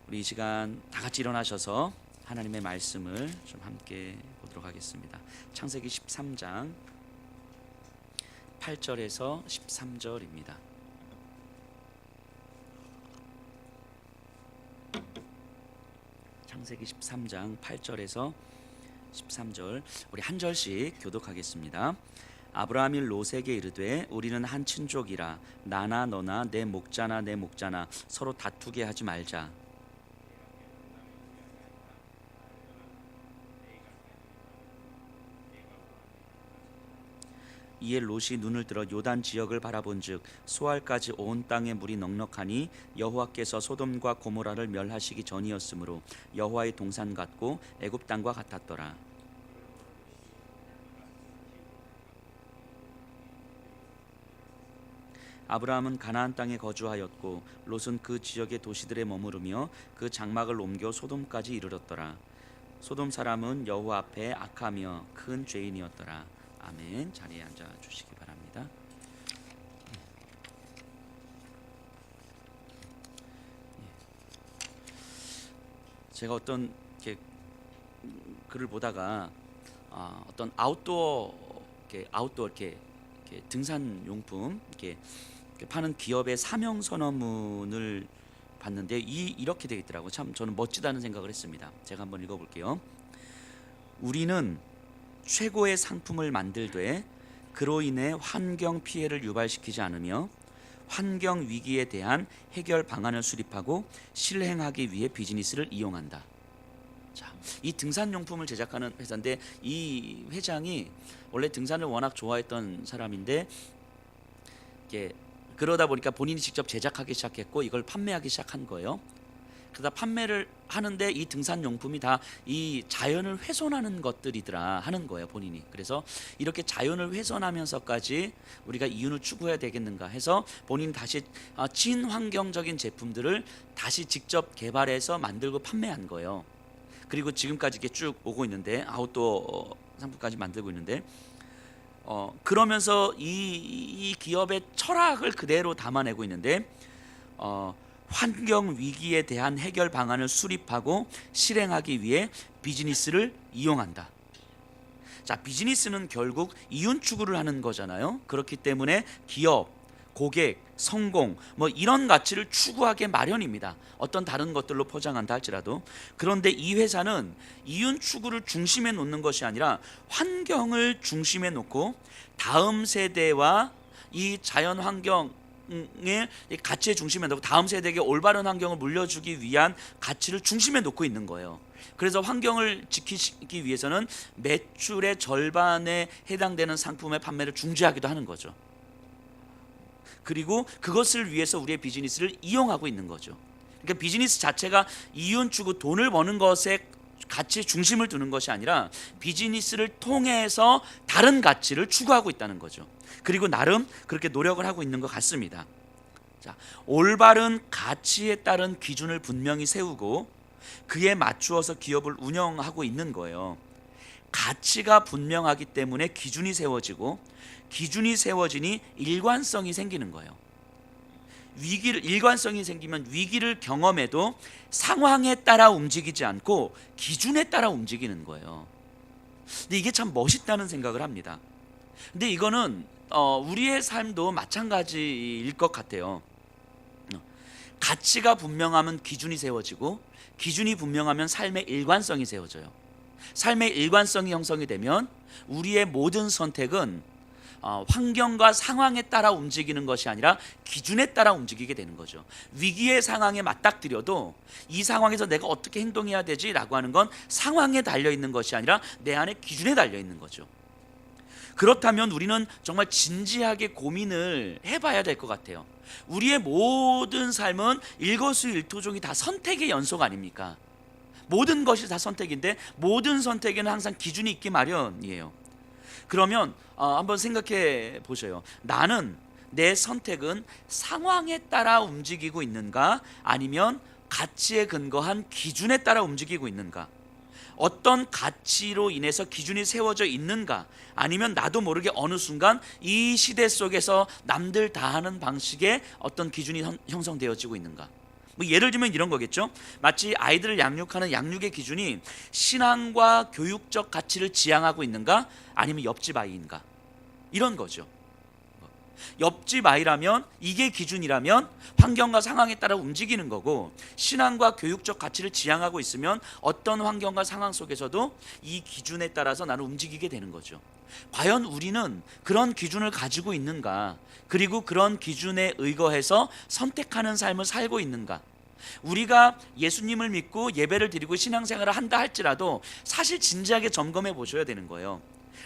우리 이 시간 다 같이 일어나셔서 하나님의 말씀을 좀 함께 보도록 하겠습니다. 창세기 13장 8절에서 13절입니다. 창세기 13장 8절에서 13절 우리 한 절씩 교독하겠습니다. 아브라함이 롯에게 이르되 우리는 한 친족이라 나나 너나 내 목자나 내 목자나 서로 다투게 하지 말자. 이에 롯이 눈을 들어 요단 지역을 바라본즉 소알까지 온 땅에 물이 넉넉하니 여호와께서 소돔과 고모라를 멸하시기 전이었으므로 여호와의 동산 같고 애굽 땅과 같았더라. 아브라함은 가나안 땅에 거주하였고 롯은 그 지역의 도시들에 머무르며 그 장막을 옮겨 소돔까지 이르렀더라. 소돔 사람은 여호와 앞에 악하며 큰 죄인이었더라. 아멘. 자리에 앉아 주시기 바랍니다. 제가 어떤 이렇게 글을 보다가 어떤 아웃도어 이렇게 등산 용품 이렇게 파는 기업의 사명 선언문을 봤는데 이렇게 되어 있더라고요. 참 저는 멋지다는 생각을 했습니다. 제가 한번 읽어볼게요. 우리는 최고의 상품을 만들되 그로 인해 환경 피해를 유발시키지 않으며 환경 위기에 대한 해결 방안을 수립하고 실행하기 위해 비즈니스를 이용한다. 자, 이 등산용품을 제작하는 회사인데 이 회장이 원래 등산을 워낙 좋아했던 사람인데 그러다 보니까 본인이 직접 제작하기 시작했고 이걸 판매하기 시작한 거예요. 그러다 판매를 하는데 이 등산용품이 다 이 자연을 훼손하는 것들이더라 하는 거예요, 본인이. 그래서 이렇게 자연을 훼손하면서까지 우리가 이윤을 추구해야 되겠는가 해서 본인이 다시 친환경적인 제품들을 다시 직접 개발해서 만들고 판매한 거예요. 그리고 지금까지 이렇게 쭉 오고 있는데 아웃도어 상품까지 만들고 있는데 그러면서 이 기업의 철학을 그대로 담아내고 있는데 환경 위기에 대한 해결 방안을 수립하고 실행하기 위해 비즈니스를 이용한다. 자, 비즈니스는 결국 이윤 추구를 하는 거잖아요. 그렇기 때문에 기업, 고객, 성공 뭐 이런 가치를 추구하게 마련입니다. 어떤 다른 것들로 포장한다 할지라도. 그런데 이 회사는 이윤 추구를 중심에 놓는 것이 아니라 환경을 중심에 놓고 다음 세대와 이 자연 환경 의 가치의 중심에 놓고 다음 세대에게 올바른 환경을 물려주기 위한 가치를 중심에 놓고 있는 거예요. 그래서 환경을 지키기 위해서는 매출의 절반에 해당되는 상품의 판매를 중지하기도 하는 거죠. 그리고 그것을 위해서 우리의 비즈니스를 이용하고 있는 거죠. 그러니까 비즈니스 자체가 이윤 추구 돈을 버는 것에 가치의 중심을 두는 것이 아니라 비즈니스를 통해서 다른 가치를 추구하고 있다는 거죠. 그리고 나름 그렇게 노력을 하고 있는 것 같습니다. 자, 올바른 가치에 따른 기준을 분명히 세우고 그에 맞추어서 기업을 운영하고 있는 거예요. 가치가 분명하기 때문에 기준이 세워지고 기준이 세워지니 일관성이 생기는 거예요. 일관성이 생기면 위기를 경험해도 상황에 따라 움직이지 않고 기준에 따라 움직이는 거예요. 근데 이게 참 멋있다는 생각을 합니다. 근데 이거는 우리의 삶도 마찬가지일 것 같아요. 가치가 분명하면 기준이 세워지고 기준이 분명하면 삶의 일관성이 세워져요. 삶의 일관성이 형성이 되면 우리의 모든 선택은 환경과 상황에 따라 움직이는 것이 아니라 기준에 따라 움직이게 되는 거죠. 위기의 상황에 맞닥뜨려도 이 상황에서 내가 어떻게 행동해야 되지? 라고 하는 건 상황에 달려있는 것이 아니라 내 안에 기준에 달려있는 거죠. 그렇다면 우리는 정말 진지하게 고민을 해봐야 될 것 같아요. 우리의 모든 삶은 일거수일투족이 다 선택의 연속 아닙니까? 모든 것이 다 선택인데 모든 선택에는 항상 기준이 있기 마련이에요. 그러면 한번 생각해 보세요. 나는 내 선택은 상황에 따라 움직이고 있는가 아니면 가치에 근거한 기준에 따라 움직이고 있는가? 어떤 가치로 인해서 기준이 세워져 있는가 아니면 나도 모르게 어느 순간 이 시대 속에서 남들 다 하는 방식의 어떤 기준이 형성되어지고 있는가? 뭐 예를 들면 이런 거겠죠. 마치 아이들을 양육하는 양육의 기준이 신앙과 교육적 가치를 지향하고 있는가, 아니면 옆집 아이인가, 이런 거죠. 옆집 아이라면, 이게 기준이라면 환경과 상황에 따라 움직이는 거고, 신앙과 교육적 가치를 지향하고 있으면 어떤 환경과 상황 속에서도 이 기준에 따라서 나는 움직이게 되는 거죠. 과연 우리는 그런 기준을 가지고 있는가, 그리고 그런 기준에 의거해서 선택하는 삶을 살고 있는가. 우리가 예수님을 믿고 예배를 드리고 신앙생활을 한다 할지라도 사실 진지하게 점검해 보셔야 되는 거예요.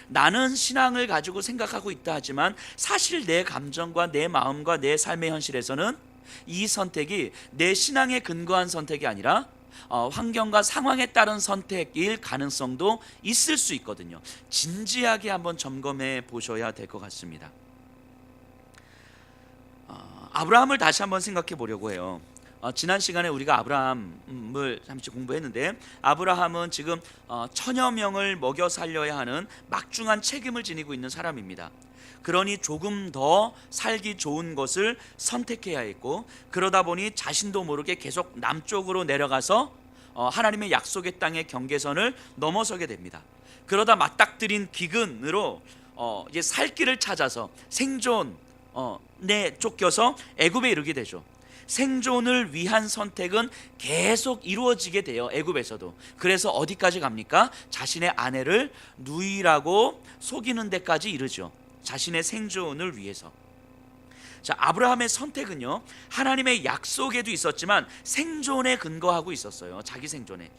나는 신앙을 가지고 생각하고 있다 하지만 사실 내 감정과 내 마음과 내 삶의 현실에서는 이 선택이 내 신앙에 근거한 선택이 아니라 환경과 상황에 따른 선택일 가능성도 있을 수 있거든요. 진지하게 한번 점검해 보셔야 될 것 같습니다. 아브라함을 다시 한번 생각해 보려고 해요. 지난 시간에 우리가 아브라함을 잠시 공부했는데, 아브라함은 지금 천여 명을 먹여 살려야 하는 막중한 책임을 지니고 있는 사람입니다. 그러니 조금 더 살기 좋은 것을 선택해야 했고, 그러다 보니 자신도 모르게 계속 남쪽으로 내려가서 하나님의 약속의 땅의 경계선을 넘어서게 됩니다. 그러다 맞닥뜨린 기근으로 이제 살 길을 찾아서 생존에 쫓겨서 애굽에 이르게 되죠. 생존을 위한 선택은 계속 이루어지게 돼요, 애굽에서도. 그래서 어디까지 갑니까? 자신의 아내를 누이라고 속이는 데까지 이르죠. 자신의 생존을 위해서. 자, 아브라함의 선택은요, 하나님의 약속에도 있었지만 생존에 근거하고 있었어요. 자기 생존에.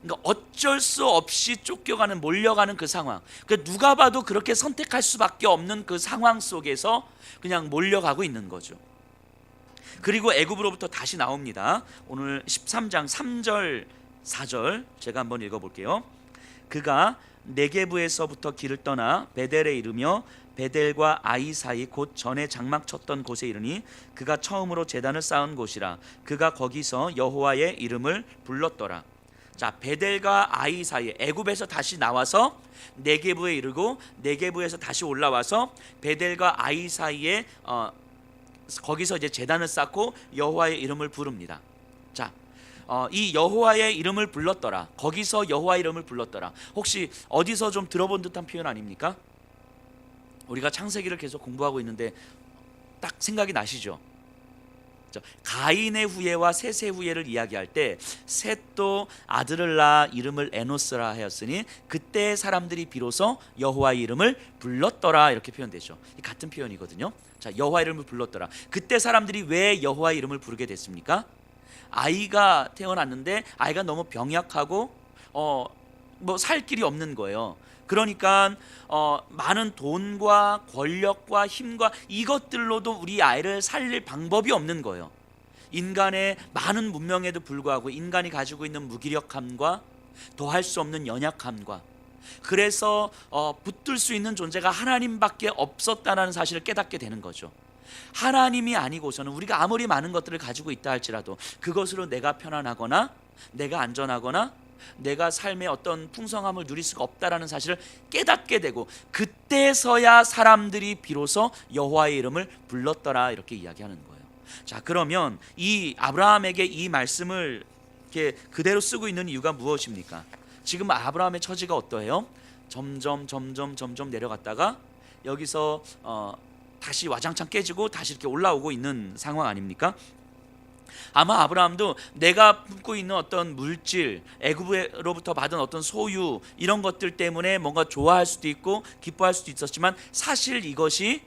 그러니까 어쩔 수 없이 쫓겨가는, 몰려가는 그 상황, 누가 봐도 그렇게 선택할 수밖에 없는 그 상황 속에서 그냥 몰려가고 있는 거죠. 그리고 애굽으로부터 다시 나옵니다. 오늘 13장 3절 4절 제가 한번 읽어볼게요. 그가 네게브에서부터 길을 떠나 베델에 이르며 베델과 아이 사이 곧 전에 장막 쳤던 곳에 이르니 그가 처음으로 제단을 쌓은 곳이라. 그가 거기서 여호와의 이름을 불렀더라. 자, 베델과 아이 사이에, 애굽에서 다시 나와서 네게브에 이르고 네게브에서 다시 올라와서 베델과 아이 사이에 거기서 이제 제단을 쌓고 여호와의 이름을 부릅니다. 자, 이 여호와의 이름을 불렀더라. 거기서 여호와의 이름을 불렀더라. 혹시 어디서 좀 들어본 듯한 표현 아닙니까? 우리가 창세기를 계속 공부하고 있는데 딱 생각이 나시죠? 가인의 후예와 셋의 후예를 이야기할 때 셋도 아들을 낳아 이름을 에노스라 하였으니 그때 사람들이 비로소 여호와의 이름을 불렀더라, 이렇게 표현되죠. 같은 표현이거든요. 자, 여호와의 이름을 불렀더라. 그때 사람들이 왜 여호와의 이름을 부르게 됐습니까? 아이가 태어났는데 아이가 너무 병약하고 뭐 살 길이 없는 거예요. 그러니까 많은 돈과 권력과 힘과 이것들로도 우리 아이를 살릴 방법이 없는 거예요. 인간의 많은 문명에도 불구하고 인간이 가지고 있는 무기력함과 더할 수 없는 연약함과, 그래서 붙들 수 있는 존재가 하나님밖에 없었다는 사실을 깨닫게 되는 거죠. 하나님이 아니고서는 우리가 아무리 많은 것들을 가지고 있다 할지라도 그것으로 내가 편안하거나 내가 안전하거나 내가 삶의 어떤 풍성함을 누릴 수가 없다라는 사실을 깨닫게 되고, 그때서야 사람들이 비로소 여호와의 이름을 불렀더라, 이렇게 이야기하는 거예요. 자, 그러면 이 아브라함에게 이 말씀을 이렇게 그대로 쓰고 있는 이유가 무엇입니까? 지금 아브라함의 처지가 어떠해요? 점점 내려갔다가 여기서 다시 와장창 깨지고 다시 이렇게 올라오고 있는 상황 아닙니까? 아마 아브라함도 내가 품고 있는 어떤 물질, 애굽으로부터 받은 어떤 소유, 이런 것들 때문에 뭔가 좋아할 수도 있고 기뻐할 수도 있었지만, 사실 이것이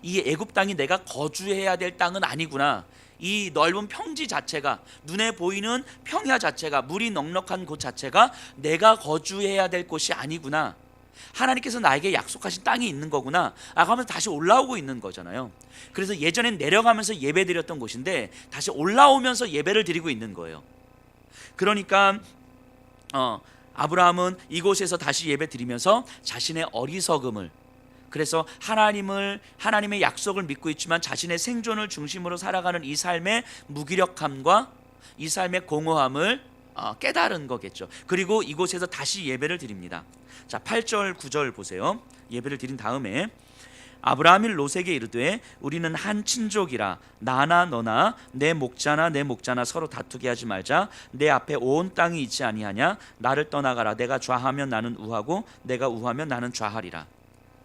이 애굽 땅이 내가 거주해야 될 땅은 아니구나. 이 넓은 평지 자체가, 눈에 보이는 평야 자체가, 물이 넉넉한 곳 자체가 내가 거주해야 될 곳이 아니구나. 하나님께서 나에게 약속하신 땅이 있는 거구나 하면서 다시 올라오고 있는 거잖아요. 그래서 예전엔 내려가면서 예배 드렸던 곳인데 다시 올라오면서 예배를 드리고 있는 거예요. 그러니까 아브라함은 이곳에서 다시 예배 드리면서 자신의 어리석음을, 그래서 하나님의 약속을 믿고 있지만 자신의 생존을 중심으로 살아가는 이 삶의 무기력함과 이 삶의 공허함을 깨달은 거겠죠. 그리고 이곳에서 다시 예배를 드립니다. 자, 8절 9절 보세요. 예배를 드린 다음에 아브라함이 롯에게 이르되 우리는 한 친족이라 나나 너나 내 목자나 내 목자나 서로 다투게 하지 말자. 내 앞에 온 땅이 있지 아니하냐. 나를 떠나가라. 내가 좌하면 나는 우하고 내가 우하면 나는 좌하리라.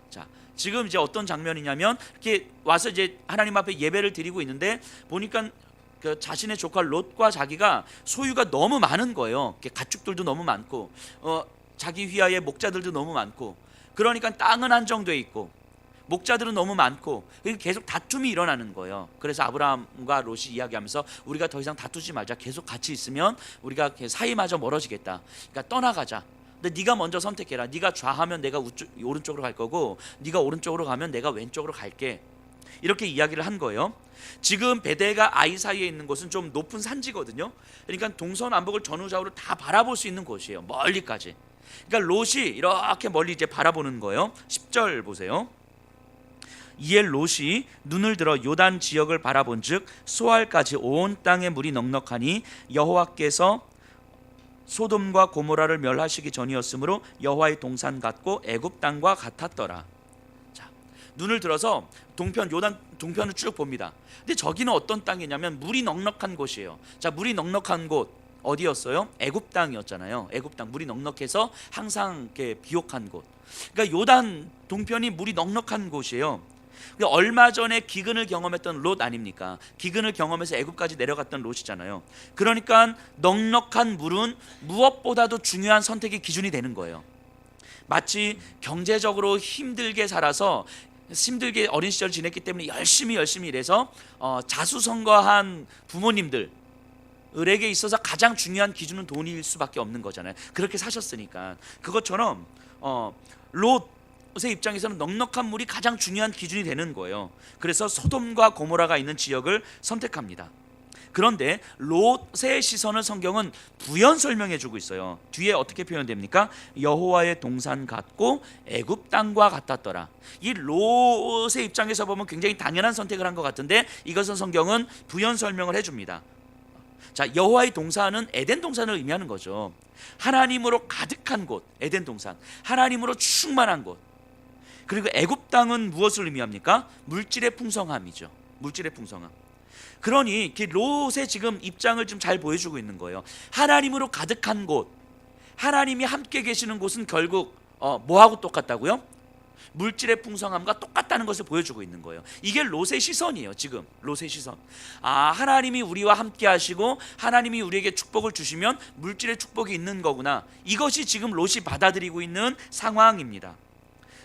자, 지금 이제 어떤 장면이냐면 이렇게 와서 이제 하나님 앞에 예배를 드리고 있는데 보니까 그 자신의 조카 롯과 자기가 소유가 너무 많은 거예요. 가축들도 너무 많고 자기 휘하에 목자들도 너무 많고, 그러니까 땅은 한정돼 있고 목자들은 너무 많고 계속 다툼이 일어나는 거예요. 그래서 아브라함과 롯이 이야기하면서 우리가 더 이상 다투지 말자. 계속 같이 있으면 우리가 사이마저 멀어지겠다. 그러니까 떠나가자. 근데 네가 먼저 선택해라. 네가 좌하면 내가 오른쪽으로 갈 거고, 네가 오른쪽으로 가면 내가 왼쪽으로 갈게. 이렇게 이야기를 한 거예요. 지금 베델과 아이 사이에 있는 곳은 좀 높은 산지거든요. 그러니까 동서남북을 전후좌우를 다 바라볼 수 있는 곳이에요. 멀리까지. 그러니까 롯이 이렇게 멀리 이제 바라보는 거예요. 10절 보세요. 이에 롯이 눈을 들어 요단 지역을 바라본즉 소알까지 온 땅에 물이 넉넉하니 여호와께서 소돔과 고모라를 멸하시기 전이었으므로 여호와의 동산 같고 애굽 땅과 같았더라. 자, 눈을 들어서 요단 동편을 쭉 봅니다. 근데 저기는 어떤 땅이냐면 물이 넉넉한 곳이에요. 자, 물이 넉넉한 곳 어디였어요? 애굽 땅이었잖아요. 애굽 땅, 물이 넉넉해서 항상 이렇게 비옥한 곳. 그러니까 요단 동편이 물이 넉넉한 곳이에요. 얼마 전에 기근을 경험했던 롯 아닙니까? 기근을 경험해서 애굽까지 내려갔던 롯이잖아요. 그러니까 넉넉한 물은 무엇보다도 중요한 선택의 기준이 되는 거예요. 마치 경제적으로 힘들게 살아서 힘들게 어린 시절을 지냈기 때문에 열심히 일해서 자수성가한 부모님들 을에게 있어서 가장 중요한 기준은 돈일 수밖에 없는 거잖아요. 그렇게 사셨으니까. 그것처럼 롯의 입장에서는 넉넉한 물이 가장 중요한 기준이 되는 거예요. 그래서 소돔과 고모라가 있는 지역을 선택합니다. 그런데 롯의 시선을 성경은 부연 설명해 주고 있어요. 뒤에 어떻게 표현됩니까? 여호와의 동산 같고 애굽 땅과 같았더라. 이 롯의 입장에서 보면 굉장히 당연한 선택을 한 것 같은데 이것은 성경은 부연 설명을 해줍니다. 자, 여호와의 동산은 에덴 동산을 의미하는 거죠. 하나님으로 가득한 곳, 에덴 동산. 하나님으로 충만한 곳. 그리고 애굽 땅은 무엇을 의미합니까? 물질의 풍성함이죠. 물질의 풍성함. 그러니 롯의 지금 입장을 좀 잘 보여주고 있는 거예요. 하나님으로 가득한 곳, 하나님이 함께 계시는 곳은 결국 뭐하고 똑같다고요? 물질의 풍성함과 똑같다는 것을 보여주고 있는 거예요. 이게 롯의 시선이에요. 지금 롯의 시선. 하나님이 우리와 함께 하시고 하나님이 우리에게 축복을 주시면 물질의 축복이 있는 거구나. 이것이 지금 롯이 받아들이고 있는 상황입니다.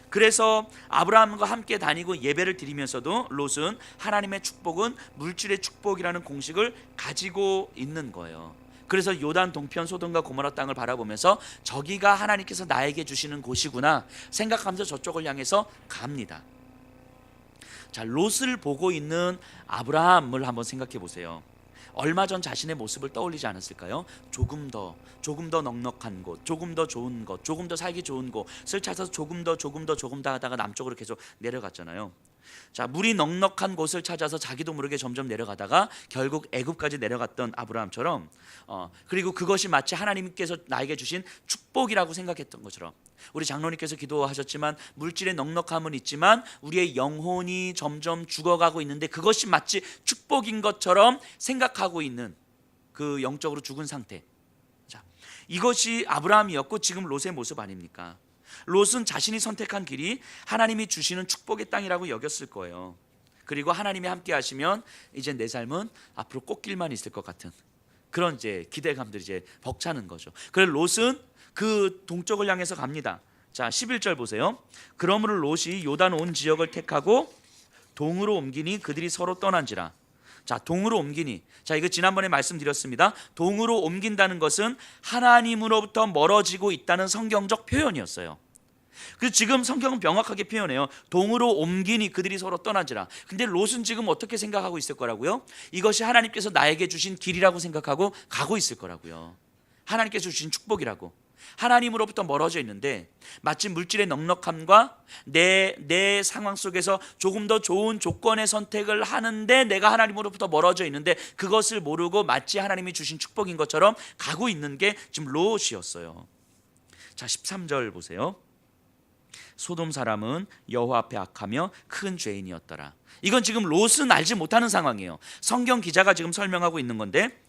그래서 아브라함과 함께 다니고 예배를 드리면서도 롯은 하나님의 축복은 물질의 축복이라는 공식을 가지고 있는 거예요. 그래서 요단 동편 소돔과 고모라 땅을 바라보면서 저기가 하나님께서 나에게 주시는 곳이구나 생각하면서 저쪽을 향해서 갑니다. 자, 롯을 보고 있는 아브라함을 한번 생각해 보세요. 얼마 전 자신의 모습을 떠올리지 않았을까요? 조금 더 넉넉한 곳, 조금 더 좋은 곳, 조금 더 살기 좋은 곳을 찾아서 조금 더 하다가 남쪽으로 계속 내려갔잖아요. 자, 물이 넉넉한 곳을 찾아서 자기도 모르게 점점 내려가다가 결국 애굽까지 내려갔던 아브라함처럼 그리고 그것이 마치 하나님께서 나에게 주신 축복이라고 생각했던 것처럼, 우리 장로님께서 기도하셨지만 물질의 넉넉함은 있지만 우리의 영혼이 점점 죽어가고 있는데 그것이 마치 축복인 것처럼 생각하고 있는 그 영적으로 죽은 상태. 자, 이것이 아브라함이었고 지금 롯의 모습 아닙니까? 롯은 자신이 선택한 길이 하나님이 주시는 축복의 땅이라고 여겼을 거예요. 그리고 하나님이 함께 하시면 이제 내 삶은 앞으로 꽃길만 있을 것 같은 그런 이제 기대감들이 이제 벅차는 거죠. 그래서 롯은 그 동쪽을 향해서 갑니다. 자, 11절 보세요. 그러므로 롯이 요단 온 지역을 택하고 동으로 옮기니 그들이 서로 떠난지라. 자, 동으로 옮기니. 자, 이거 지난번에 말씀드렸습니다. 동으로 옮긴다는 것은 하나님으로부터 멀어지고 있다는 성경적 표현이었어요. 그래서 지금 성경은 명확하게 표현해요. 동으로 옮기니 그들이 서로 떠나지라. 근데 롯은 지금 어떻게 생각하고 있을 거라고요? 이것이 하나님께서 나에게 주신 길이라고 생각하고 가고 있을 거라고요. 하나님께서 주신 축복이라고. 하나님으로부터 멀어져 있는데 마치 물질의 넉넉함과 내 상황 속에서 조금 더 좋은 조건의 선택을 하는데 내가 하나님으로부터 멀어져 있는데 그것을 모르고 마치 하나님이 주신 축복인 것처럼 가고 있는 게 지금 롯이었어요. 자, 13절 보세요. 소돔 사람은 여호와 앞에 악하며 큰 죄인이었더라. 이건 지금 롯은 알지 못하는 상황이에요. 성경 기자가 지금 설명하고 있는 건데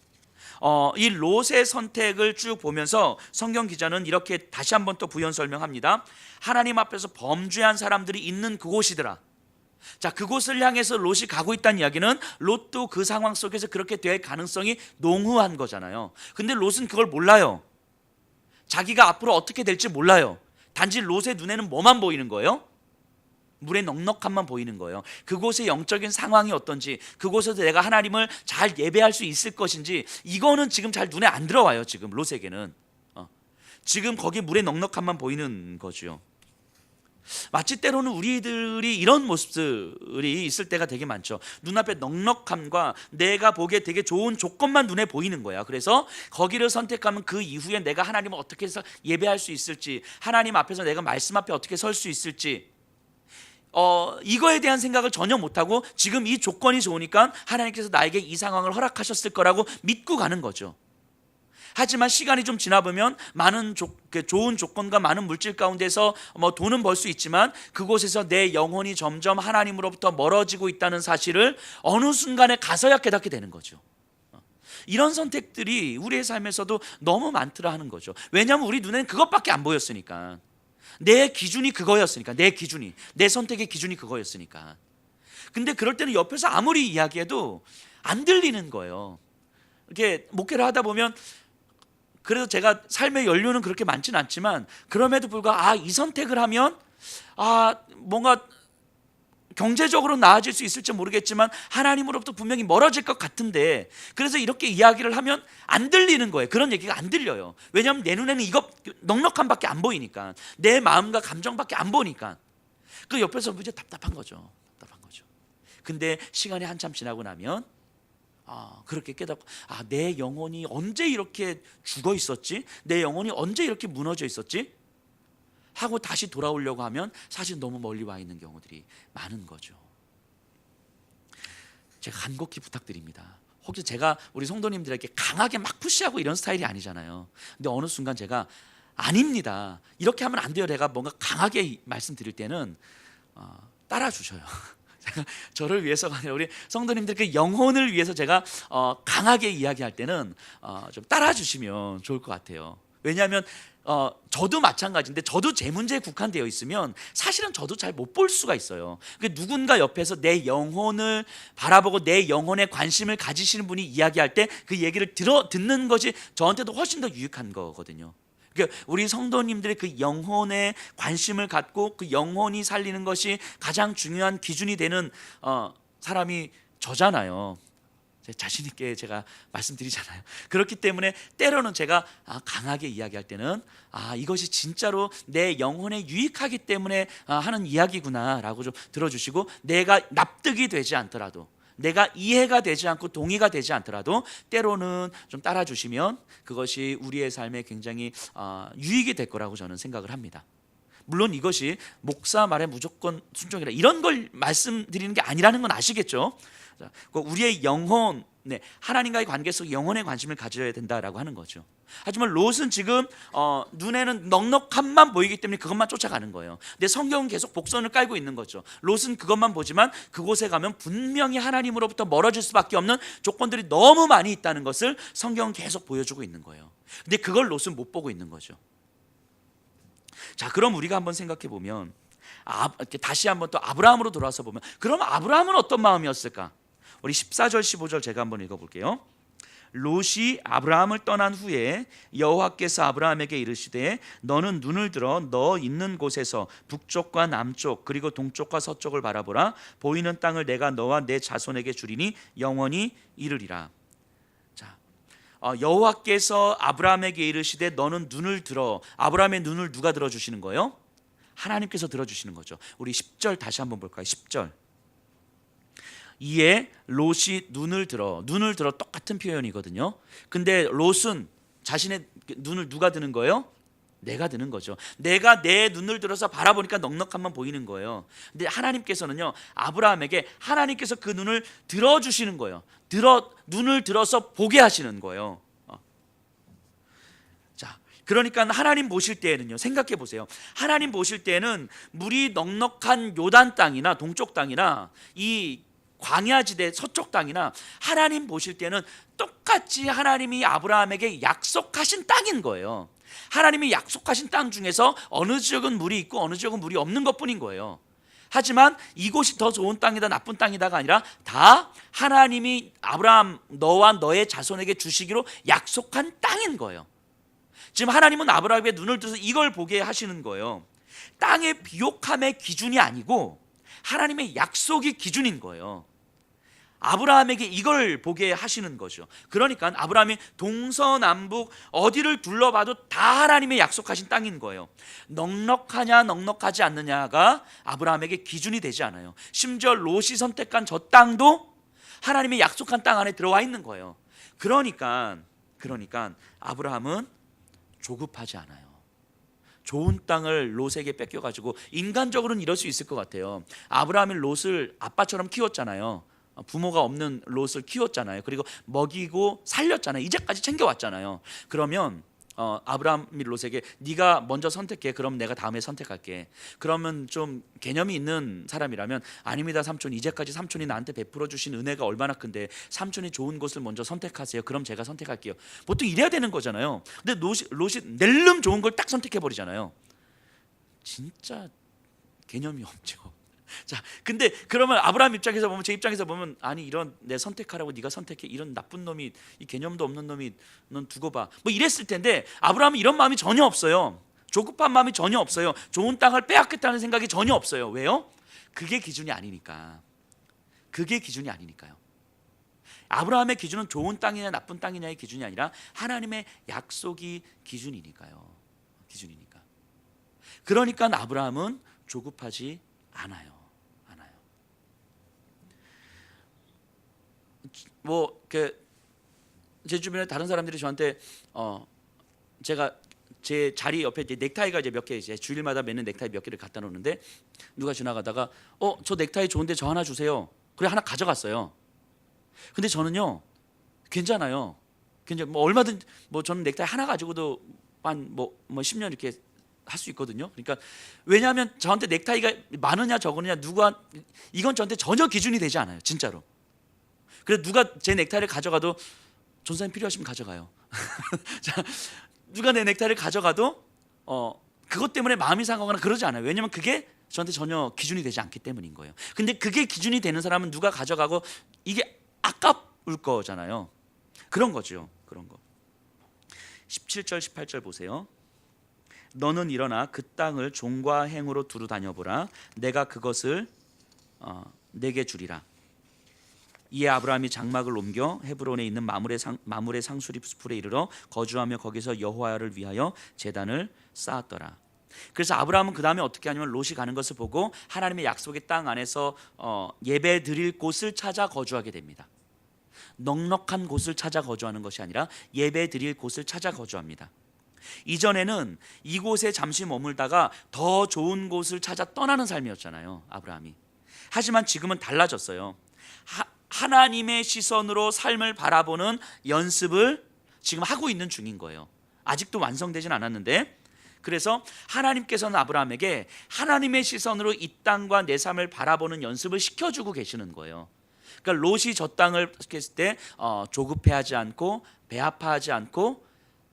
이 롯의 선택을 쭉 보면서 성경 기자는 이렇게 다시 한번 또 부연 설명합니다. 하나님 앞에서 범죄한 사람들이 있는 그곳이더라. 자, 그곳을 향해서 롯이 가고 있다는 이야기는 롯도 그 상황 속에서 그렇게 될 가능성이 농후한 거잖아요. 근데 롯은 그걸 몰라요. 자기가 앞으로 어떻게 될지 몰라요. 단지 롯의 눈에는 뭐만 보이는 거예요? 물의 넉넉함만 보이는 거예요. 그곳의 영적인 상황이 어떤지, 그곳에서 내가 하나님을 잘 예배할 수 있을 것인지, 이거는 지금 잘 눈에 안 들어와요. 지금 롯에게는 지금 거기 물의 넉넉함만 보이는 거죠. 마치 때로는 우리들이 이런 모습들이 있을 때가 되게 많죠. 눈앞에 넉넉함과 내가 보기에 되게 좋은 조건만 눈에 보이는 거야. 그래서 거기를 선택하면 그 이후에 내가 하나님을 어떻게 해서 예배할 수 있을지, 하나님 앞에서 내가 말씀 앞에 어떻게 설 수 있을지, 이거에 대한 생각을 전혀 못하고 지금 이 조건이 좋으니까 하나님께서 나에게 이 상황을 허락하셨을 거라고 믿고 가는 거죠. 하지만 시간이 좀 지나보면 많은 좋은 조건과 많은 물질 가운데서 돈은 벌 수 있지만 그곳에서 내 영혼이 점점 하나님으로부터 멀어지고 있다는 사실을 어느 순간에 가서야 깨닫게 되는 거죠. 이런 선택들이 우리의 삶에서도 너무 많더라 하는 거죠. 왜냐하면 우리 눈에는 그것밖에 안 보였으니까. 내 기준이 그거였으니까. 내 선택의 기준이 그거였으니까. 근데 그럴 때는 옆에서 아무리 이야기해도 안 들리는 거예요. 이렇게 목회를 하다 보면 그래서 제가 삶의 연륜은 그렇게 많지는 않지만 그럼에도 불구하고 이 선택을 하면 뭔가 경제적으로 나아질 수 있을지 모르겠지만 하나님으로부터 분명히 멀어질 것 같은데, 그래서 이렇게 이야기를 하면 안 들리는 거예요. 그런 얘기가 안 들려요. 왜냐하면 내 눈에는 이거 넉넉함밖에 안 보이니까, 내 마음과 감정밖에 안 보니까. 그 옆에서 이제 답답한 거죠. 근데 시간이 한참 지나고 나면 그렇게 깨닫고 내 영혼이 언제 이렇게 죽어 있었지? 내 영혼이 언제 이렇게 무너져 있었지? 하고 다시 돌아오려고 하면 사실 너무 멀리 와 있는 경우들이 많은 거죠. 제가 간곡히 부탁드립니다. 혹시 제가 우리 성도님들에게 강하게 막 푸시하고 이런 스타일이 아니잖아요. 근데 어느 순간 제가 아닙니다, 이렇게 하면 안 돼요, 내가 뭔가 강하게 말씀드릴 때는 따라 주셔요. 저를 위해서가 아니라 우리 성도님들 그 영혼을 위해서 제가 강하게 이야기할 때는 좀 따라 주시면 좋을 것 같아요. 왜냐하면 저도 마찬가지인데, 저도 제 문제에 국한되어 있으면 사실은 저도 잘 못 볼 수가 있어요. 누군가 옆에서 내 영혼을 바라보고 내 영혼에 관심을 가지시는 분이 이야기할 때 그 얘기를 듣는 것이 저한테도 훨씬 더 유익한 거거든요. 그러니까 우리 성도님들의 그 영혼에 관심을 갖고 그 영혼이 살리는 것이 가장 중요한 기준이 되는 사람이 저잖아요. 자신 있게 제가 말씀드리잖아요. 그렇기 때문에 때로는 제가 강하게 이야기할 때는 이것이 진짜로 내 영혼에 유익하기 때문에 하는 이야기구나라고 좀 들어주시고, 내가 납득이 되지 않더라도, 내가 이해가 되지 않고 동의가 되지 않더라도 때로는 좀 따라주시면 그것이 우리의 삶에 굉장히 유익이 될 거라고 저는 생각을 합니다. 물론 이것이 목사 말에 무조건 순종이라 이런 걸 말씀드리는 게 아니라는 건 아시겠죠? 우리의 영혼, 하나님과의 관계 속 영혼에 관심을 가져야 된다라고 하는 거죠. 하지만 롯은 지금 눈에는 넉넉함만 보이기 때문에 그것만 쫓아가는 거예요. 근데 성경은 계속 복선을 깔고 있는 거죠. 롯은 그것만 보지만 그곳에 가면 분명히 하나님으로부터 멀어질 수밖에 없는 조건들이 너무 많이 있다는 것을 성경은 계속 보여주고 있는 거예요. 근데 그걸 롯은 못 보고 있는 거죠. 자, 그럼 우리가 한번 생각해 보면 다시 한번 또 아브라함으로 돌아와서 보면, 그럼 아브라함은 어떤 마음이었을까? 우리 14절 15절 제가 한번 읽어볼게요. 롯이 아브라함을 떠난 후에 여호와께서 아브라함에게 이르시되 너는 눈을 들어 너 있는 곳에서 북쪽과 남쪽 그리고 동쪽과 서쪽을 바라보라. 보이는 땅을 내가 너와 내 자손에게 주리니 영원히 이르리라. 자, 여호와께서 아브라함에게 이르시되 너는 눈을 들어. 아브라함의 눈을 누가 들어주시는 거예요? 하나님께서 들어주시는 거죠. 우리 10절 다시 한번 볼까요? 10절. 이에 롯이 눈을 들어 똑같은 표현이거든요. 근데 롯은 자신의 눈을 누가 드는 거예요? 내가 드는 거죠. 내가 내 눈을 들어서 바라보니까 넉넉함만 보이는 거예요. 근데 하나님께서는요, 아브라함에게 하나님께서 그 눈을 들어주시는 거예요. 눈을 들어서 보게 하시는 거예요. 자, 그러니까 하나님 보실 때에는요, 생각해 보세요. 하나님 보실 때에는 물이 넉넉한 요단 땅이나 동쪽 땅이나 이 광야지대 서쪽 땅이나 하나님 보실 때는 똑같이 하나님이 아브라함에게 약속하신 땅인 거예요. 하나님이 약속하신 땅 중에서 어느 지역은 물이 있고 어느 지역은 물이 없는 것뿐인 거예요. 하지만 이곳이 더 좋은 땅이다 나쁜 땅이다가 아니라 다 하나님이 아브라함 너와 너의 자손에게 주시기로 약속한 땅인 거예요. 지금 하나님은 아브라함의 눈을 뜨서 이걸 보게 하시는 거예요. 땅의 비옥함의 기준이 아니고 하나님의 약속이 기준인 거예요. 아브라함에게 이걸 보게 하시는 거죠. 그러니까 아브라함이 동서남북 어디를 둘러봐도 다 하나님의 약속하신 땅인 거예요. 넉넉하냐 넉넉하지 않느냐가 아브라함에게 기준이 되지 않아요. 심지어 롯이 선택한 저 땅도 하나님의 약속한 땅 안에 들어와 있는 거예요. 그러니까 아브라함은 조급하지 않아요. 좋은 땅을 롯에게 뺏겨가지고, 인간적으로는 이럴 수 있을 것 같아요. 아브라함이 롯을 아빠처럼 키웠잖아요. 부모가 없는 롯을 키웠잖아요. 그리고 먹이고 살렸잖아요. 이제까지 챙겨왔잖아요. 그러면 아브라함이 롯에게 네가 먼저 선택해. 그럼 내가 다음에 선택할게. 그러면 좀 개념이 있는 사람이라면 아닙니다 삼촌, 이제까지 삼촌이 나한테 베풀어 주신 은혜가 얼마나 큰데 삼촌이 좋은 곳을 먼저 선택하세요. 그럼 제가 선택할게요. 보통 이래야 되는 거잖아요. 근데 롯이 낼름 좋은 걸 딱 선택해 버리잖아요. 진짜 개념이 없죠. 자, 근데 그러면 아브라함 입장에서 보면, 제 입장에서 보면, 아니 이런 내 선택하라고 네가 선택해, 이런 나쁜 놈이, 이 개념도 없는 놈이 넌 두고 봐, 뭐 이랬을 텐데 아브라함은 이런 마음이 전혀 없어요. 조급한 마음이 전혀 없어요. 좋은 땅을 빼앗겠다는 생각이 전혀 없어요. 왜요? 그게 기준이 아니니까. 그게 기준이 아니니까요. 아브라함의 기준은 좋은 땅이냐 나쁜 땅이냐의 기준이 아니라 하나님의 약속이 기준이니까요. 기준이니까. 그러니까 아브라함은 조급하지 않아요. 뭐 제 주변에 다른 사람들이 저한테 제가 제 자리 옆에 이제 넥타이가 이제 몇 개, 이제 주일마다 매는 넥타이 몇 개를 갖다 놓는데 누가 지나가다가 저 넥타이 좋은데 저 하나 주세요. 그래 하나 가져갔어요. 근데 저는요, 괜찮아요. 괜찮, 뭐 얼마든, 뭐 저는 넥타이 하나 가지고도 한 뭐 10년 이렇게 할 수 있거든요. 그러니까 왜냐하면 저한테 넥타이가 많으냐 적으냐, 누가, 이건 저한테 전혀 기준이 되지 않아요. 진짜로. 그래서 누가 제 넥타이를 가져가도 전사님 필요하시면 가져가요. 자, 누가 내 넥타이를 가져가도 그것 때문에 마음이 상하거나 그러지 않아요. 왜냐하면 그게 저한테 전혀 기준이 되지 않기 때문인 거예요. 근데 그게 기준이 되는 사람은 누가 가져가고 이게 아까울 거잖아요. 그런 거죠. 그런 거. 17절 18절 보세요. 너는 일어나 그 땅을 종과 행으로 두루 다녀보라. 내가 그것을 내게 주리라. 이에 아브라함이 장막을 옮겨 헤브론에 있는 마므레 상수리 숲에 이르러 거주하며 거기서 여호와를 위하여 제단을 쌓았더라. 그래서 아브라함은 그 다음에 어떻게 하냐면, 롯이 가는 것을 보고 하나님의 약속의 땅 안에서 예배 드릴 곳을 찾아 거주하게 됩니다. 넉넉한 곳을 찾아 거주하는 것이 아니라 예배 드릴 곳을 찾아 거주합니다. 이전에는 이곳에 잠시 머물다가 더 좋은 곳을 찾아 떠나는 삶이었잖아요, 아브라함이. 하지만 지금은 달라졌어요. 하나님의 시선으로 삶을 바라보는 연습을 지금 하고 있는 중인 거예요. 아직도 완성되진 않았는데, 그래서 하나님께서는 아브라함에게 하나님의 시선으로 이 땅과 내 삶을 바라보는 연습을 시켜주고 계시는 거예요. 그러니까 롯이 저 땅을 했을 때 조급해하지 않고 배 아파하지 않고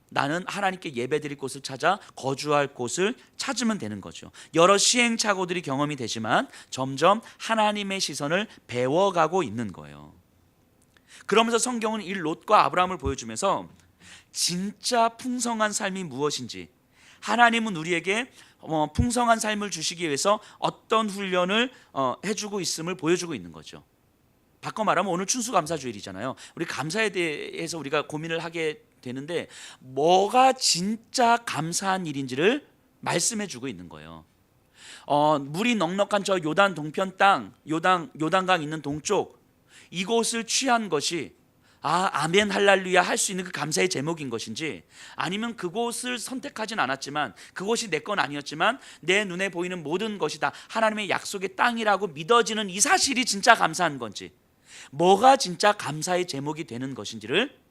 나는 하나님께 예배드릴 곳을 찾아 거주할 곳을 찾으면 되는 거죠. 여러 시행착오들이 경험이 되지만 점점 하나님의 시선을 배워가고 있는 거예요. 그러면서 성경은 이 롯과 아브라함을 보여주면서 진짜 풍성한 삶이 무엇인지, 하나님은 우리에게 풍성한 삶을 주시기 위해서 어떤 훈련을 해주고 있음을 보여주고 있는 거죠. 바꿔 말하면 오늘 춘수감사주일이잖아요. 우리 감사에 대해서 우리가 고민을 하게 되는데, 뭐가 진짜 감사한 일인지를 말씀해 주고 있는 거예요. 물이 넉넉한 저 요단 동편 땅, 요단강 있는 동쪽, 이곳을 취한 것이 아멘 할렐루야 할 수 있는 그 감사의 제목인 것인지, 아니면 그곳을 선택하진 않았지만, 그곳이 내 건 아니었지만 내 눈에 보이는 모든 것이 다 하나님의 약속의 땅이라고 믿어지는 이 사실이 진짜 감사한 건지, 뭐가 진짜 감사의 제목이 되는 것인지를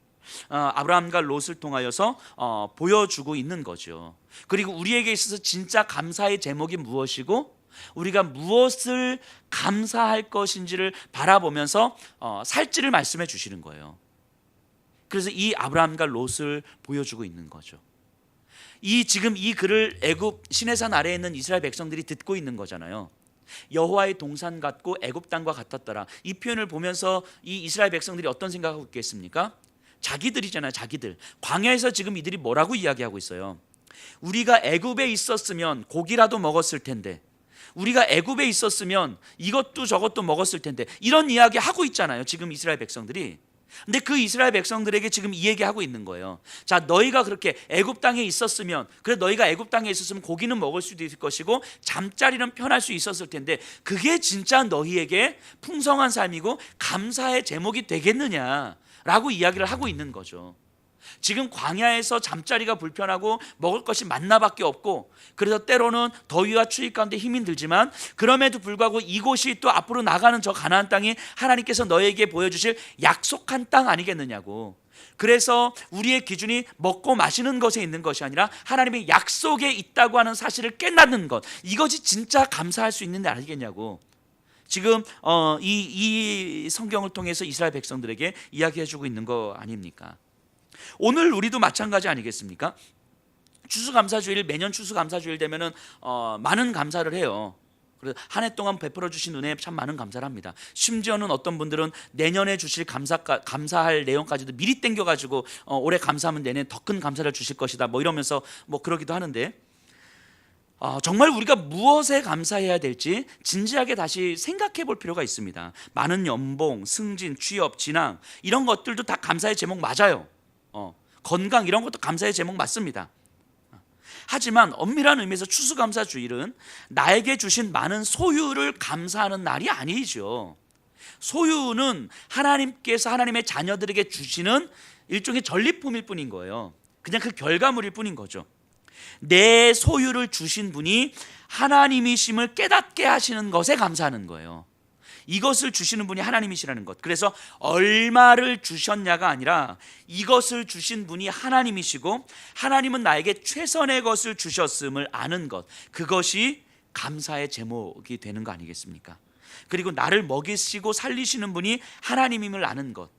아브라함과 롯을 통하여서 보여주고 있는 거죠. 그리고 우리에게 있어서 진짜 감사의 제목이 무엇이고 우리가 무엇을 감사할 것인지를 바라보면서 살지를 말씀해 주시는 거예요. 그래서 이 아브라함과 롯을 보여주고 있는 거죠. 지금 이 글을 애굽 시내산 아래에 있는 이스라엘 백성들이 듣고 있는 거잖아요. 여호와의 동산 같고 애굽 땅과 같았더라. 이 표현을 보면서 이 이스라엘 백성들이 어떤 생각하고 있겠습니까? 자기들이잖아요. 자기들. 광야에서 지금 이들이 뭐라고 이야기하고 있어요? 우리가 애굽에 있었으면 고기라도 먹었을 텐데, 우리가 애굽에 있었으면 이것도 저것도 먹었을 텐데, 이런 이야기 하고 있잖아요. 지금 이스라엘 백성들이. 근데 그 이스라엘 백성들에게 지금 이 얘기하고 있는 거예요. 자, 너희가 그렇게 애굽 땅에 있었으면, 그래 너희가 애굽 땅에 있었으면 고기는 먹을 수도 있을 것이고 잠자리는 편할 수 있었을 텐데, 그게 진짜 너희에게 풍성한 삶이고 감사의 제목이 되겠느냐라고 이야기를 하고 있는 거죠. 지금 광야에서 잠자리가 불편하고 먹을 것이 만나밖에 없고, 그래서 때로는 더위와 추위 가운데 힘이 들지만 그럼에도 불구하고 이곳이 또 앞으로 나가는 저 가나안 땅이 하나님께서 너에게 보여주실 약속한 땅 아니겠느냐고. 그래서 우리의 기준이 먹고 마시는 것에 있는 것이 아니라 하나님의 약속에 있다고 하는 사실을 깨닫는 것, 이것이 진짜 감사할 수 있는 데 아니겠냐고. 지금 이 성경을 통해서 이스라엘 백성들에게 이야기해주고 있는 거 아닙니까? 오늘 우리도 마찬가지 아니겠습니까? 추수감사주일, 매년 추수감사주일 되면은 많은 감사를 해요. 그래서 한 해 동안 베풀어 주신 은혜에 참 많은 감사를 합니다. 심지어는 어떤 분들은 내년에 주실 감사할 내용까지도 미리 땡겨가지고 올해 감사하면 내년 더 큰 감사를 주실 것이다 뭐 이러면서 뭐 그러기도 하는데, 정말 우리가 무엇에 감사해야 될지 진지하게 다시 생각해 볼 필요가 있습니다. 많은 연봉, 승진, 취업, 진학 이런 것들도 다 감사의 제목 맞아요. 건강 이런 것도 감사의 제목 맞습니다. 하지만 엄밀한 의미에서 추수감사주일은 나에게 주신 많은 소유를 감사하는 날이 아니죠. 소유는 하나님께서 하나님의 자녀들에게 주시는 일종의 전리품일 뿐인 거예요. 그냥 그 결과물일 뿐인 거죠. 내 소유를 주신 분이 하나님이심을 깨닫게 하시는 것에 감사하는 거예요. 이것을 주시는 분이 하나님이시라는 것. 그래서 얼마를 주셨냐가 아니라 이것을 주신 분이 하나님이시고 하나님은 나에게 최선의 것을 주셨음을 아는 것, 그것이 감사의 제목이 되는 거 아니겠습니까? 그리고 나를 먹이시고 살리시는 분이 하나님임을 아는 것,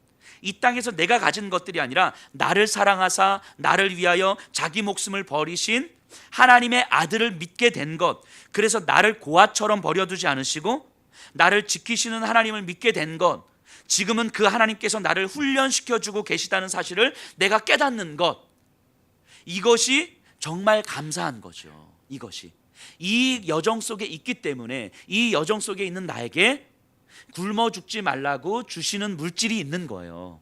이 땅에서 내가 가진 것들이 아니라 나를 사랑하사 나를 위하여 자기 목숨을 버리신 하나님의 아들을 믿게 된 것, 그래서 나를 고아처럼 버려두지 않으시고 나를 지키시는 하나님을 믿게 된 것, 지금은 그 하나님께서 나를 훈련시켜주고 계시다는 사실을 내가 깨닫는 것, 이것이 정말 감사한 거죠. 이것이 이 여정 속에 있기 때문에 이 여정 속에 있는 나에게 굶어 죽지 말라고 주시는 물질이 있는 거예요.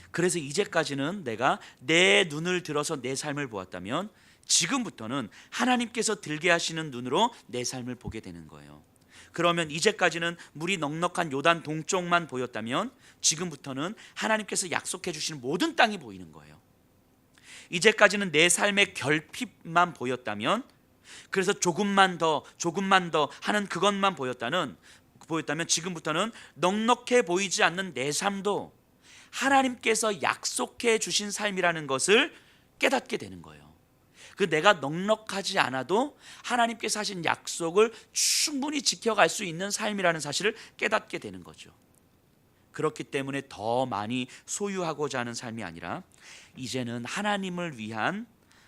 그래서 이제까지는 내가 내 눈을 들어서 내 삶을 보았다면 지금부터는 하나님께서 들게 하시는 눈으로 내 삶을 보게 되는 거예요. 그러면 이제까지는 물이 넉넉한 요단 동쪽만 보였다면 지금부터는 하나님께서 약속해 주신 모든 땅이 보이는 거예요. 이제까지는 내 삶의 결핍만 보였다면, 그래서 조금만 더 하는 그것만 보였다면 지금부터는 넉넉해 보이지 않는 내 삶도 하나님께서 약속해 주신 삶이라는 것을 깨닫게 되는 거예요. 내가 넉넉하지 않아도 하나님께서 하신 약속을 충분히 지켜갈 수 있는 삶이라는 사실을 깨닫게 되는 거죠. 그렇기 때문에 더 많이 소유하고자 하는 삶이 아니라 이제는 하나님을 위한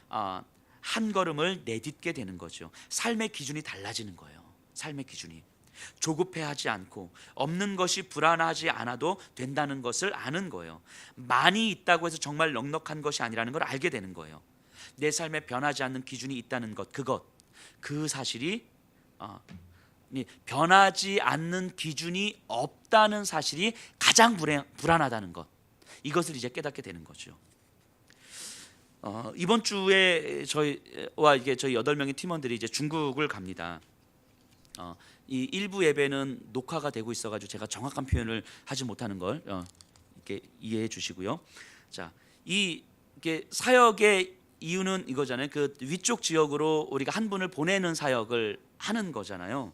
한 걸음을 내딛게 되는 거죠. 삶의 기준이 달라지는 거예요. 삶의 기준이 조급해하지 않고 없는 것이 불안하지 않아도 된다는 것을 아는 거예요. 많이 있다고 해서 정말 넉넉한 것이 아니라는 걸 알게 되는 거예요. 내 삶에 변하지 않는 기준이 있다는 것, 그 사실이 변하지 않는 기준이 없다는 사실이 가장 불안하다는 것, 이것을 이제 깨닫게 되는 거죠. 이번 주에 저희 8명의 팀원들이 이제 중국을 갑니다. 이 일부 예배는 녹화가 되고 있어가지고 제가 정확한 표현을 하지 못하는 걸 이렇게 이해해 주시고요. 자, 이게 사역의 이유는 이거잖아요. 그 위쪽 지역으로 우리가 한 분을 보내는 사역을 하는 거잖아요.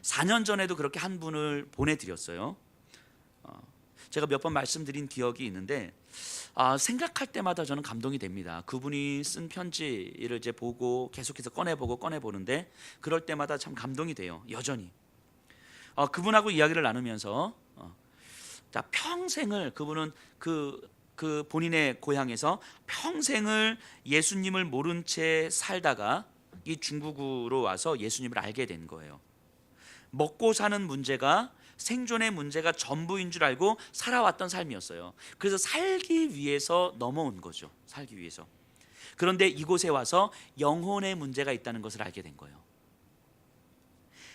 4년 전에도 그렇게 한 분을 보내드렸어요. 제가 몇 번 말씀드린 기억이 있는데 생각할 때마다 저는 감동이 됩니다. 그분이 쓴 편지를 이제 보고 계속해서 꺼내보는데 그럴 때마다 참 감동이 돼요. 여전히 그분하고 이야기를 나누면서 자, 평생을 그분은 그 본인의 고향에서 평생을 예수님을 모른 채 살다가 이 중국으로 와서 예수님을 알게 된 거예요. 먹고 사는 문제가 생존의 문제가 전부인 줄 알고 살아왔던 삶이었어요. 그래서 살기 위해서 넘어온 거죠. 살기 위해서. 그런데 이곳에 와서 영혼의 문제가 있다는 것을 알게 된 거예요.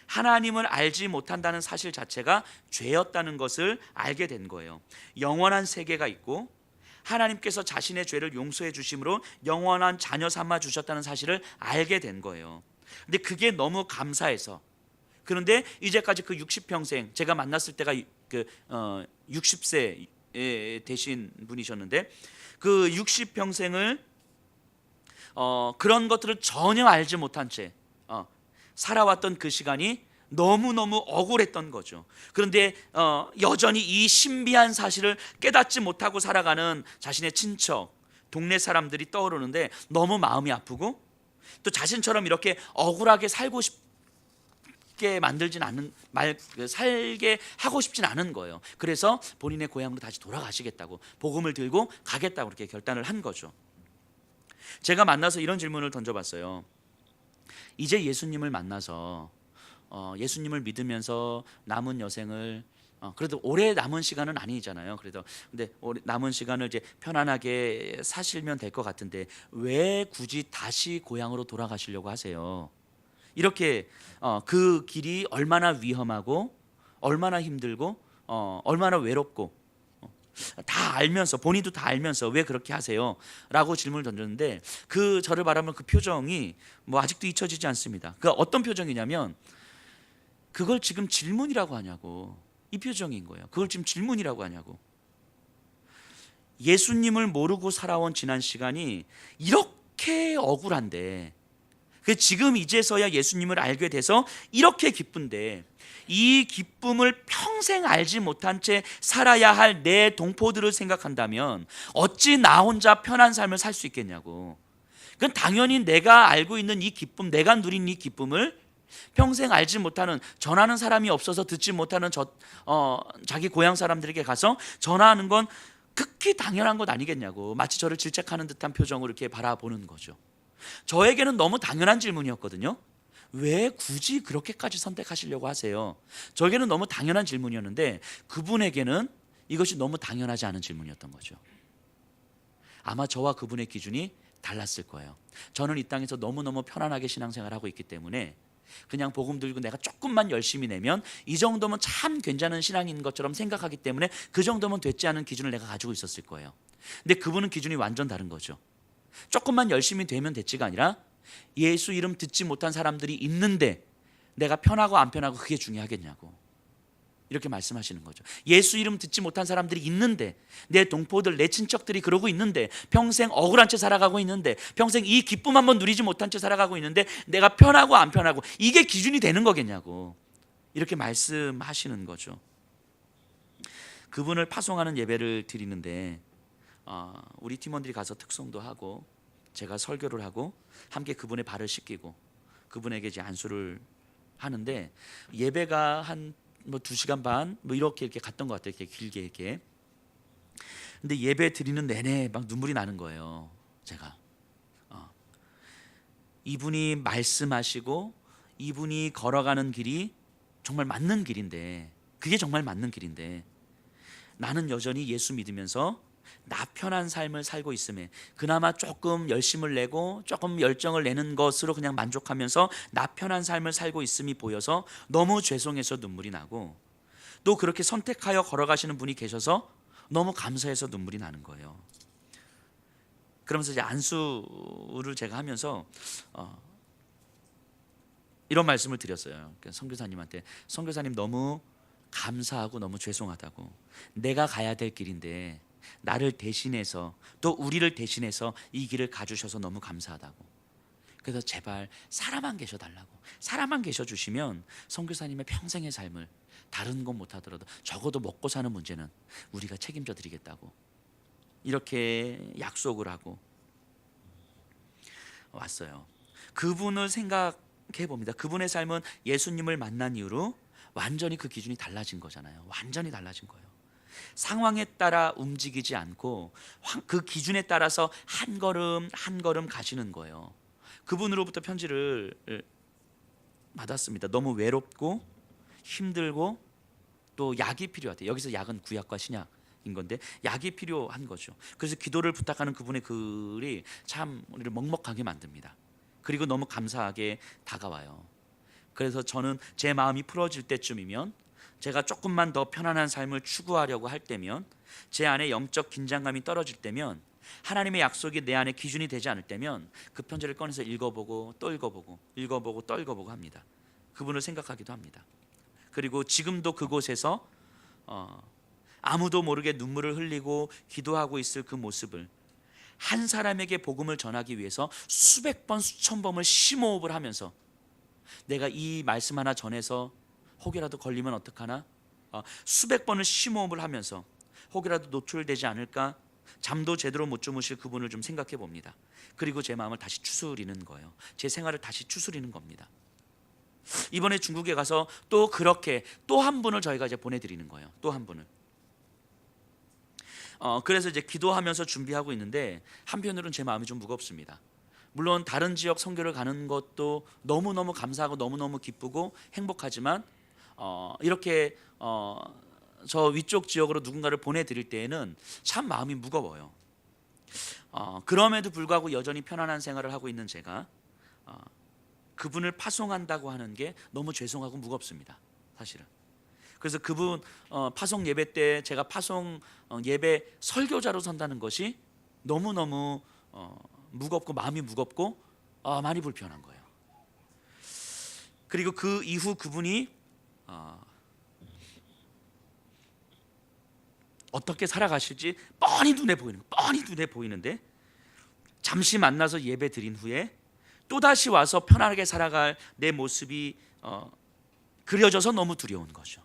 하나님을 알지 못한다는 사실 자체가 죄였다는 것을 알게 된 거예요. 영원한 세계가 있고 하나님께서 자신의 죄를 용서해 주심으로 영원한 자녀 삼아 주셨다는 사실을 알게 된 거예요. 근데 그게 너무 감사해서, 그런데 이제까지 그 60평생 제가 만났을 때가 60세 되신 분이셨는데 그 60평생을 그런 것들을 전혀 알지 못한 채 살아왔던 그 시간이 너무너무 억울했던 거죠. 그런데 여전히 이 신비한 사실을 깨닫지 못하고 살아가는 자신의 친척, 동네 사람들이 떠오르는데 너무 마음이 아프고 또 자신처럼 이렇게 억울하게 살고 싶게 만들진 않는 살게 하고 싶진 않은 거예요. 그래서 본인의 고향으로 다시 돌아가시겠다고, 복음을 들고 가겠다고 그렇게 결단을 한 거죠. 제가 만나서 이런 질문을 던져봤어요. 이제 예수님을 만나서 예수님을 믿으면서 남은 여생을 그래도 오래 남은 시간은 아니잖아요. 근데 남은 시간을 이제 편안하게 사시면 될 것 같은데 왜 굳이 다시 고향으로 돌아가시려고 하세요? 이렇게 그 길이 얼마나 위험하고 얼마나 힘들고 얼마나 외롭고 다 알면서, 본인도 다 알면서 왜 그렇게 하세요? 라고 질문을 던졌는데 저를 바라보는 그 표정이 뭐 아직도 잊혀지지 않습니다. 그 어떤 표정이냐면 그걸 지금 질문이라고 하냐고, 이 표정인 거예요. 그걸 지금 질문이라고 하냐고. 예수님을 모르고 살아온 지난 시간이 이렇게 억울한데 지금 이제서야 예수님을 알게 돼서 이렇게 기쁜데 이 기쁨을 평생 알지 못한 채 살아야 할 내 동포들을 생각한다면 어찌 나 혼자 편한 삶을 살 수 있겠냐고. 그건 당연히 내가 알고 있는 이 기쁨, 내가 누린 이 기쁨을 평생 알지 못하는, 전하는 사람이 없어서 듣지 못하는 자기 고향 사람들에게 가서 전하는 건 극히 당연한 것 아니겠냐고. 마치 저를 질책하는 듯한 표정으로 이렇게 바라보는 거죠. 저에게는 너무 당연한 질문이었거든요. 왜 굳이 그렇게까지 선택하시려고 하세요? 저에게는 너무 당연한 질문이었는데 그분에게는 이것이 너무 당연하지 않은 질문이었던 거죠. 아마 저와 그분의 기준이 달랐을 거예요. 저는 이 땅에서 너무너무 편안하게 신앙생활을 하고 있기 때문에 그냥 복음 들고 내가 조금만 열심히 내면 이 정도면 참 괜찮은 신앙인 것처럼 생각하기 때문에 그 정도면 됐지 않은 기준을 내가 가지고 있었을 거예요. 근데 그분은 기준이 완전 다른 거죠. 조금만 열심히 되면 됐지가 아니라 예수 이름 듣지 못한 사람들이 있는데 내가 편하고 안 편하고 그게 중요하겠냐고, 이렇게 말씀하시는 거죠. 예수 이름 듣지 못한 사람들이 있는데, 내 동포들, 내 친척들이 그러고 있는데, 평생 억울한 채 살아가고 있는데, 평생 이 기쁨 한번 누리지 못한 채 살아가고 있는데 내가 편하고 안 편하고 이게 기준이 되는 거겠냐고, 이렇게 말씀하시는 거죠. 그분을 파송하는 예배를 드리는데 우리 팀원들이 가서 특송도 하고 제가 설교를 하고 함께 그분의 발을 씻기고 그분에게 이제 안수를 하는데 예배가 한 2시간 반 이렇게 갔던 것 같아요. 이렇게 길게 이렇게. 근데 예배 드리는 내내 막 눈물이 나는 거예요. 제가 이분이 말씀하시고 이분이 걸어가는 길이 정말 맞는 길인데, 그게 정말 맞는 길인데 나는 여전히 예수 믿으면서 나 편한 삶을 살고 있음에 그나마 조금 열심을 내고 조금 열정을 내는 것으로 그냥 만족하면서 나 편한 삶을 살고 있음이 보여서 너무 죄송해서 눈물이 나고, 또 그렇게 선택하여 걸어가시는 분이 계셔서 너무 감사해서 눈물이 나는 거예요. 그러면서 이제 안수를 제가 하면서 이런 말씀을 드렸어요. 선교사님한테, 선교사님 너무 감사하고 너무 죄송하다고, 내가 가야 될 길인데 나를 대신해서 또 우리를 대신해서 이 길을 가주셔서 너무 감사하다고. 그래서 제발 사람만 계셔달라고. 사람만 계셔주시면 선교사님의 평생의 삶을 다른 건 못하더라도 적어도 먹고 사는 문제는 우리가 책임져 드리겠다고 이렇게 약속을 하고 왔어요. 그분을 생각해 봅니다. 그분의 삶은 예수님을 만난 이후로 완전히 그 기준이 달라진 거잖아요. 완전히 달라진 거예요. 상황에 따라 움직이지 않고 그 기준에 따라서 한 걸음 한 걸음 가시는 거예요. 그분으로부터 편지를 받았습니다. 너무 외롭고 힘들고 또 약이 필요하대요. 여기서 약은 구약과 신약인 건데 약이 필요한 거죠. 그래서 기도를 부탁하는 그분의 글이 참 우리를 먹먹하게 만듭니다. 그리고 너무 감사하게 다가와요. 그래서 저는 제 마음이 풀어질 때쯤이면, 제가 조금만 더 편안한 삶을 추구하려고 할 때면, 제 안에 영적 긴장감이 떨어질 때면, 하나님의 약속이 내 안에 기준이 되지 않을 때면 그 편지를 꺼내서 읽어보고 또 읽어보고 읽어보고 또 읽어보고 합니다. 그분을 생각하기도 합니다. 그리고 지금도 그곳에서 아무도 모르게 눈물을 흘리고 기도하고 있을 그 모습을 한 사람에게 복음을 전하기 위해서 수백 번 수천 번을 심호흡을 하면서, 내가 이 말씀 하나 전해서 혹이라도 걸리면 어떡하나, 수백 번을 심호흡을 하면서 혹이라도 노출되지 않을까, 잠도 제대로 못 주무실 그분을 좀 생각해 봅니다. 그리고 제 마음을 다시 추스리는 거예요. 제 생활을 다시 추스리는 겁니다. 이번에 중국에 가서 또 그렇게 또 한 분을 저희가 이제 보내드리는 거예요. 또 한 분을. 그래서 이제 기도하면서 준비하고 있는데 한편으로는 제 마음이 좀 무겁습니다. 물론 다른 지역 선교를 가는 것도 너무너무 감사하고 너무너무 기쁘고 행복하지만 이렇게 저 위쪽 지역으로 누군가를 보내드릴 때에는 참 마음이 무거워요. 그럼에도 불구하고 여전히 편안한 생활을 하고 있는 제가 그분을 파송한다고 하는 게 너무 죄송하고 무겁습니다, 사실은. 그래서 그분 파송 예배 때 제가 파송 예배 설교자로 선다는 것이 너무너무 무겁고 마음이 무겁고 많이 불편한 거예요. 그리고 그 이후 그분이 어떻게 살아가실지 뻔히 눈에 보이는데 잠시 만나서 예배 드린 후에 또다시 와서 편안하게 살아갈 내 모습이 그려져서 너무 두려운 거죠.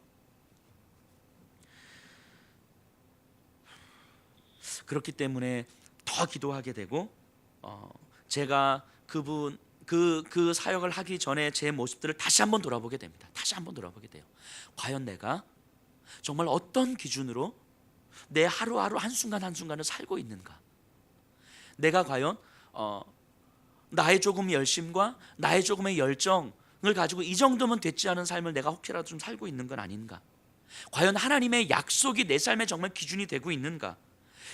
그렇기 때문에 더 기도하게 되고 제가 그분 그 사역을 하기 전에 제 모습들을 다시 한번 돌아보게 됩니다. 다시 한번 돌아보게 돼요. 과연 내가 정말 어떤 기준으로 내 하루하루 한순간 한순간을 살고 있는가? 내가 과연 나의 조금의 열심과 나의 조금의 열정을 가지고 이 정도면 됐지 않은 삶을 내가 혹시라도 좀 살고 있는 건 아닌가? 과연 하나님의 약속이 내 삶에 정말 기준이 되고 있는가?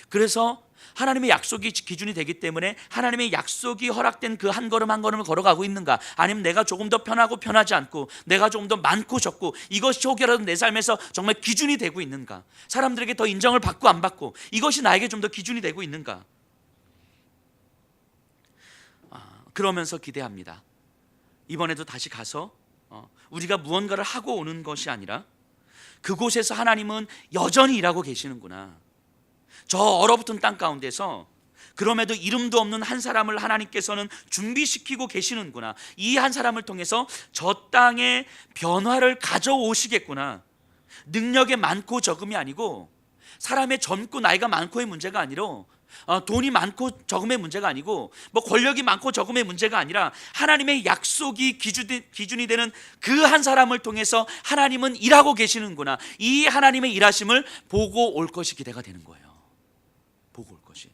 그래서 하나님의 약속이 기준이 되기 때문에 하나님의 약속이 허락된 그 한 걸음 한 걸음을 걸어가고 있는가? 아니면 내가 조금 더 편하고 편하지 않고 내가 조금 더 많고 적고 이것이 혹여라도 내 삶에서 정말 기준이 되고 있는가? 사람들에게 더 인정을 받고 안 받고 이것이 나에게 좀 더 기준이 되고 있는가? 그러면서 기대합니다. 이번에도 다시 가서 우리가 무언가를 하고 오는 것이 아니라 그곳에서 하나님은 여전히 일하고 계시는구나. 저 얼어붙은 땅 가운데서 그럼에도 이름도 없는 한 사람을 하나님께서는 준비시키고 계시는구나. 이 한 사람을 통해서 저 땅에 변화를 가져오시겠구나. 능력의 많고 적음이 아니고 사람의 젊고 나이가 많고의 문제가 아니라 돈이 많고 적음의 문제가 아니고 뭐 권력이 많고 적음의 문제가 아니라 하나님의 약속이 기준이 되는 그 한 사람을 통해서 하나님은 일하고 계시는구나. 이 하나님의 일하심을 보고 올 것이 기대가 되는 거예요. 보고 올 것이.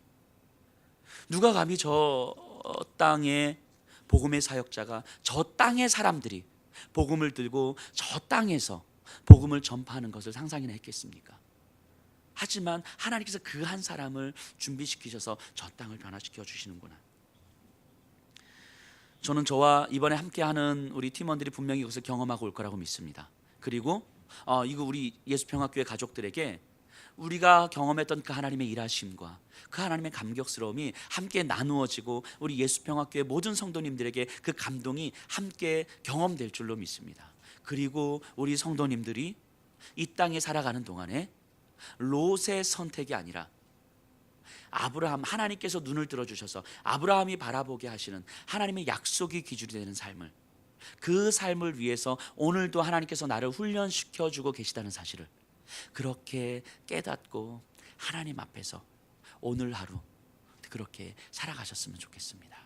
누가 감히 저 땅에 복음의 사역자가, 저 땅의 사람들이 복음을 들고 저 땅에서 복음을 전파하는 것을 상상이나 했겠습니까? 하지만 하나님께서 그 한 사람을 준비시키셔서 저 땅을 변화시켜 주시는구나. 저는 저와 이번에 함께하는 우리 팀원들이 분명히 이것을 경험하고 올 거라고 믿습니다. 그리고 이거 우리 예수평화교회 가족들에게 우리가 경험했던 그 하나님의 일하심과 그 하나님의 감격스러움이 함께 나누어지고 우리 예수평화교회 모든 성도님들에게 그 감동이 함께 경험될 줄로 믿습니다. 그리고 우리 성도님들이 이 땅에 살아가는 동안에 롯의 선택이 아니라 아브라함, 하나님께서 눈을 들어주셔서 아브라함이 바라보게 하시는 하나님의 약속이 기준이 되는 삶을, 그 삶을 위해서 오늘도 하나님께서 나를 훈련시켜주고 계시다는 사실을 그렇게 깨닫고 하나님 앞에서 오늘 하루 그렇게 살아가셨으면 좋겠습니다.